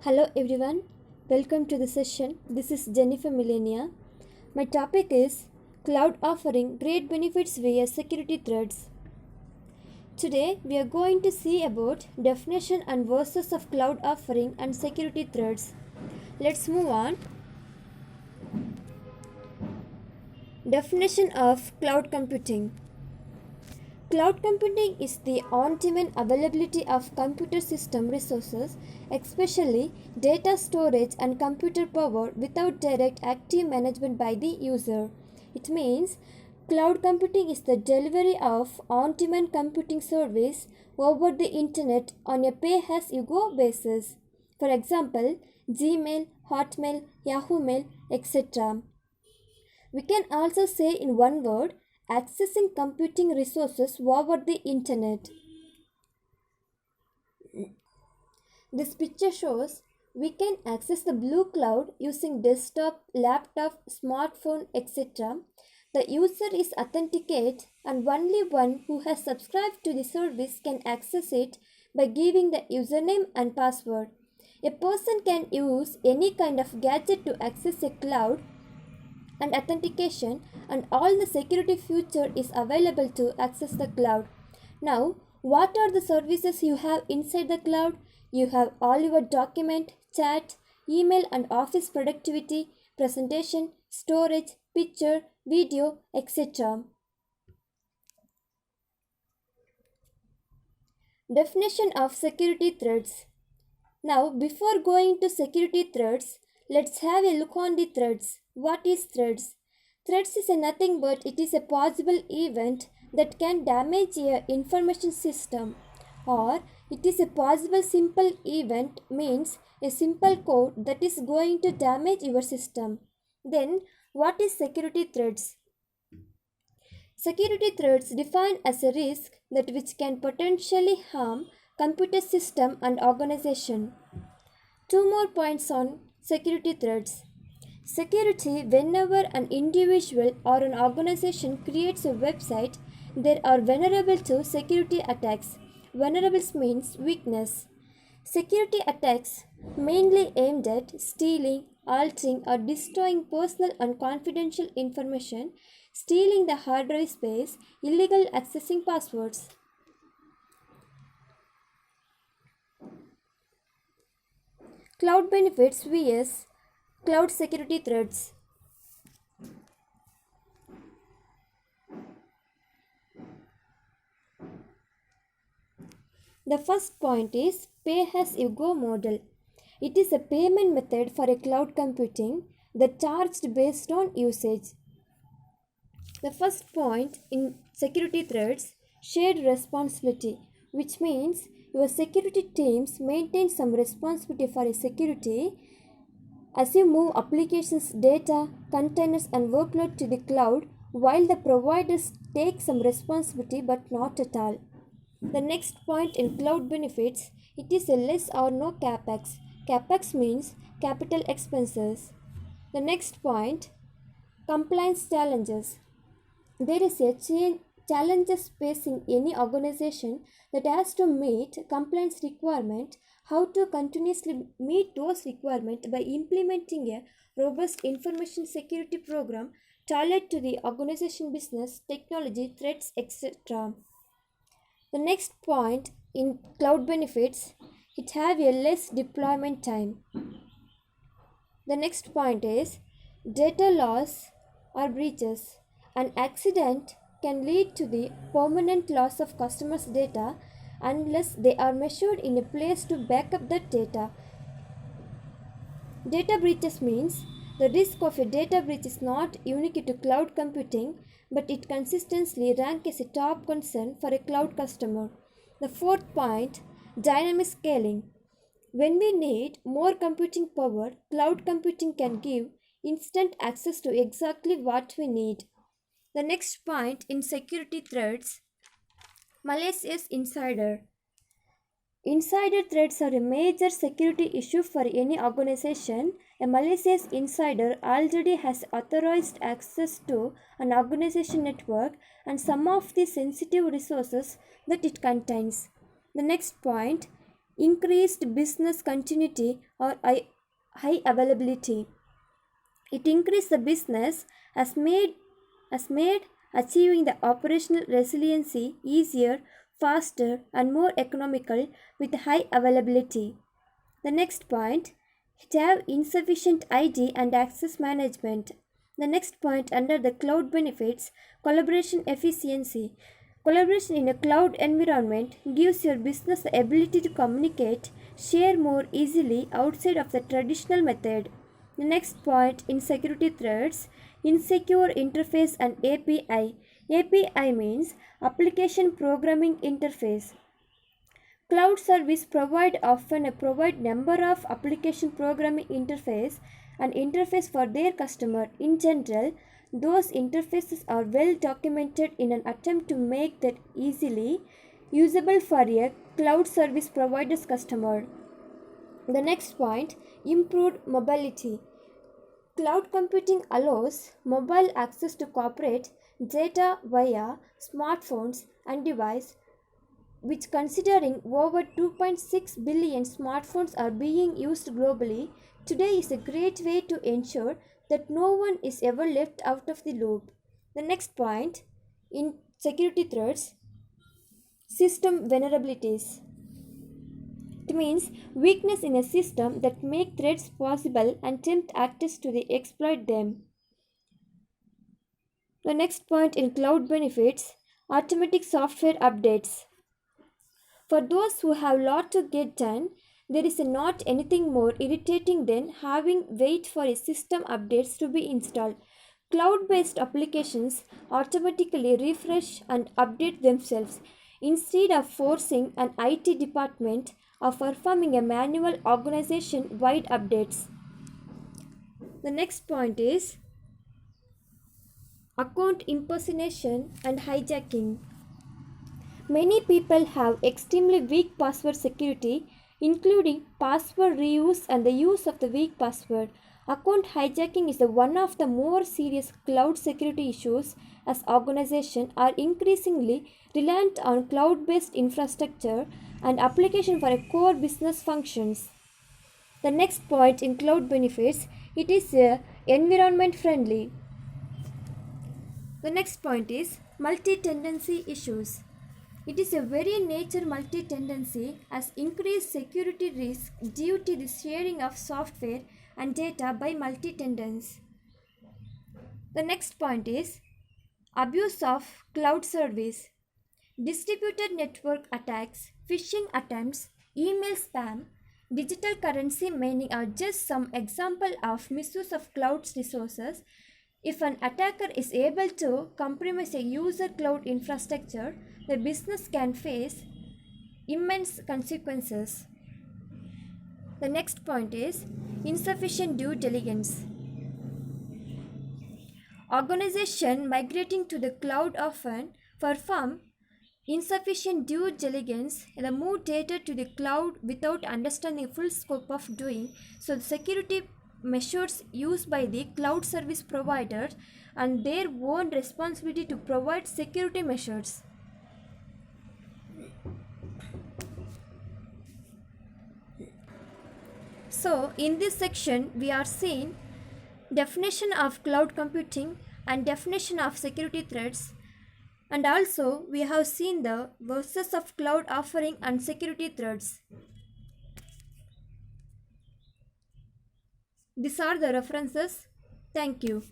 Hello everyone, welcome to the session. This is Jennifer Millenia. My topic is Cloud offering great benefits via security threats. Today we are going to see about definition and versus of cloud offering and security threats. Let's move on. Definition of cloud computing. Cloud computing is the on-demand availability of computer system resources, especially data storage and computer power, without direct active management by the user. It means cloud computing is the delivery of on-demand computing service over the internet on a pay-as-you-go basis. For example, Gmail, Hotmail, Yahoo Mail, etc. We can also say in one word, accessing computing resources over the internet. This picture shows we can access the blue cloud using desktop, laptop, smartphone, etc. The user is authenticated and only one who has subscribed to the service can access it by giving the username and password. A person can use any kind of gadget to access a cloud and authentication, and all the security feature is available to access the cloud. Now, what are the services you have inside the cloud? You have all your document, chat, email and office productivity, presentation, storage, picture, video, etc. Definition of security threats. Now, before going to security threats, let's have a look on the threats. What is threats? Threats is a nothing but it is a possible event that can damage a information system, or it is a possible simple event means a simple code that is going to damage your system. Then what is security threats? Security threats defined as a risk that which can potentially harm computer system and organization. Two more points on security threats. Security: whenever an individual or an organization creates a website, they are vulnerable to security attacks. Vulnerables means weakness. Security attacks mainly aimed at stealing, altering, or destroying personal and confidential information, stealing the hard drive space, illegal accessing passwords. Cloud benefits vs cloud security threats. The first point is pay-as-you-go model. It is a payment method for a cloud computing that charged based on usage. The first point in security threats, shared responsibility, which means your security teams maintain some responsibility for a security as you move applications, data, containers, and workload to the cloud, while the providers take some responsibility but not at all. The next point in cloud benefits, it is a less or no capex. Capex means capital expenses. The next point, compliance challenges. There is a challenges facing any organization that has to meet compliance requirement. How to continuously meet those requirements by implementing a robust information security program tailored to the organization business, technology, threats, etc. The next point in cloud benefits, it have a less deployment time. The next point is data loss or breaches. An accident can lead to the permanent loss of customers' data unless they are measured in a place to back up that data. Data breaches means the risk of a data breach is not unique to cloud computing, but it consistently ranks as a top concern for a cloud customer. The fourth point, dynamic scaling. When we need more computing power, cloud computing can give instant access to exactly what we need. The next point in security threats, malicious insider. Insider threats are a major security issue for any organization. A malicious insider already has authorized access to an organization network and some of the sensitive resources that it contains. The next point, increased business continuity or high availability. It increased the business has made achieving the operational resiliency easier, faster, and more economical with high availability. The next point, it have insufficient ID and access management. The next point under the cloud benefits, collaboration efficiency. Collaboration in a cloud environment gives your business the ability to communicate, share more easily outside of the traditional method. The next point in security threats, insecure interface and API. API means application programming interface. Cloud service provide often provide number of application programming interface and interface for their customer. In general, those interfaces are well documented in an attempt to make that easily usable for a cloud service provider's customer. The next point, improved mobility. Cloud computing allows mobile access to corporate data via smartphones and devices, which considering over 2.6 billion smartphones are being used globally today is a great way to ensure that no one is ever left out of the loop. The next point in security threats, system vulnerabilities. It means weakness in a system that make threats possible and tempt actors to exploit them. The next point in cloud benefits, automatic software updates. For those who have lot to get done, there is not anything more irritating than having wait for a system updates to be installed. Cloud-based applications automatically refresh and update themselves instead of forcing an IT department or performing a manual organization-wide updates. The next point is account impersonation and hijacking. Many people have extremely weak password security, including password reuse and the use of the weak password. Account hijacking is one of the more serious cloud security issues as organizations are increasingly reliant on cloud-based infrastructure and application for core business functions. The next point in cloud benefits, it is environment friendly. The next point is multi-tenancy issues. It is a very nature multi-tenancy has increased security risk due to the sharing of software and data by multi-tenants. The next point is abuse of cloud service. Distributed network attacks, phishing attempts, email spam, digital currency mining are just some example of misuse of cloud resources. If an attacker is able to compromise a user cloud infrastructure, the business can face immense consequences. The next point is insufficient due diligence. Organizations migrating to the cloud often perform insufficient due diligence and move data to the cloud without understanding the full scope of doing so. The security measures used by the cloud service providers and their own responsibility to provide security measures. So in this section we are seeing definition of cloud computing and definition of security threats, and also we have seen the versus of cloud offering and security threats. These are the references. Thank you.